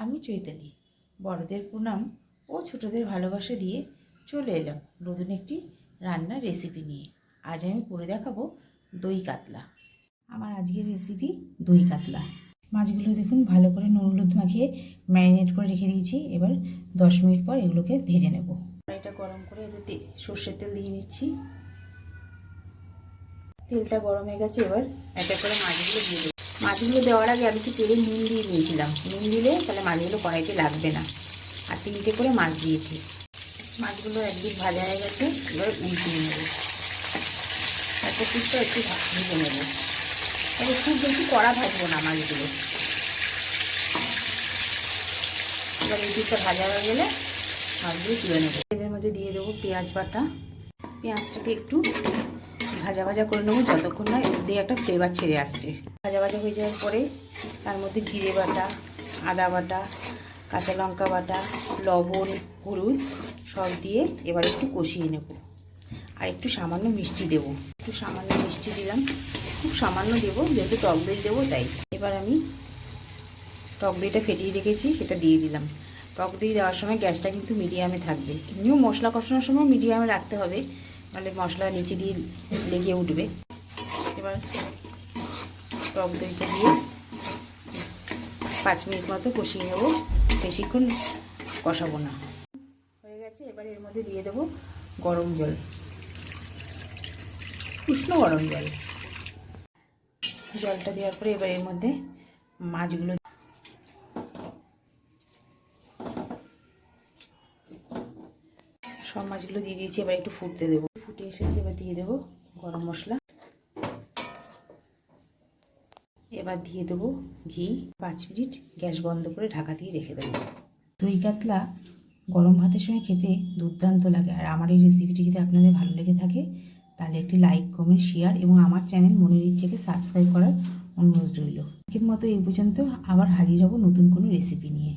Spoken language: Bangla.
আমি চৈতালি। বড়দের প্রণাম ও ছোটদের ভালোবাসা দিয়ে চলে এলাম নতুন একটি রান্নার রেসিপি নিয়ে। আজ আমি করে দেখাবো দই কাতলা। আমার আজকের রেসিপি দই কাতলা। মাছগুলো দেখুন ভালো করে নুন হলুদ মাখিয়ে ম্যারিনেট করে রেখে দিয়েছি। এবার 10 মিনিট পর এগুলোকে ভেজে নেব। কড়াইটা গরম করে এতে সর্ষের তেল দিয়ে নিচ্ছি। তেলটা গরম হয়ে গেছে, এবার একটা করে মাছগুলো দিয়ে দেবো। মাছগুলো দেওয়ার আগে আমি একটু তেলে নুন দিয়ে দিয়েছিলাম। নুন দিলে তাহলে মাছগুলো কড়াইতে লাগবে না। আর 3টে করে মাছ দিয়েছি। মাছগুলো একদিক ভাজা হয়ে গেছে, এবার উল্টিয়ে নেব। একটা পিঠটা একটু ভেজে নেব, তবে খুব বেশি কড়া ভাজবো না মাছগুলো। এবার এই পিঠটা ভাজা হয়ে গেলে মাছগুলো তুলে নেব। তেলের মধ্যে দিয়ে দেবো পেঁয়াজ বাটা। পেঁয়াজটাকে একটু ভাজা ভাজা করে নেবো যতক্ষণ না এর দিয়ে একটা ফ্লেভার ছেড়ে আসছে। ভাজা ভাজা হয়ে যাওয়ার পরে তার মধ্যে জিরে বাটা, আদা বাটা, কাঁচা লঙ্কা বাটা, লবণ, হলুদ সব দিয়ে এবার একটু কষিয়ে নেব। আর একটু সামান্য মিষ্টি দেবো। একটু সামান্য মিষ্টি দিলাম, খুব সামান্য দেবো যেহেতু টক দই দেবো তাই। এবার আমি টক দইটা ফেটিয়ে রেখেছি সেটা দিয়ে দিলাম। টক দই দেওয়ার সময় গ্যাসটা কিন্তু মিডিয়ামে থাকবে। এমনিও মশলা কষানোর সময় মিডিয়ামে রাখতে হবে, নাহলে মশলা নিচে দিয়ে লেগে উঠবে। এবার টক দইটা দিয়ে 5 মিনিট মতো কষিয়ে নেব, বেশিক্ষণ কষাবো না। হয়ে গেছে, এবার এর মধ্যে দিয়ে দেবো গরম জল, উষ্ণ গরম জল। জলটা দেওয়ার পরে এবার এর মধ্যে মাছগুলো সব মাছগুলো দিয়ে দিয়েছি। এবার একটু ফুটতে দেবো। ফুটে এসেছে, এবার দিয়ে দেবো গরম মশলা। এবার দিয়ে দেবো ঘি। 5 মিনিট গ্যাস বন্ধ করে ঢাকা দিয়ে রেখে দেবো। দই কাতলা গরম ভাতের সময় খেতে দুর্দান্ত লাগে। আর আমার এই রেসিপিটি যদি আপনাদের ভালো লেগে থাকে তাহলে একটি লাইক, কমেন্ট, শেয়ার এবং আমার চ্যানেল মনের ইচ্ছেকে সাবস্ক্রাইব করার অনুরোধ রইল। আজকের মতো এই পর্যন্ত, আবার হাজির হব নতুন কোনো রেসিপি নিয়ে।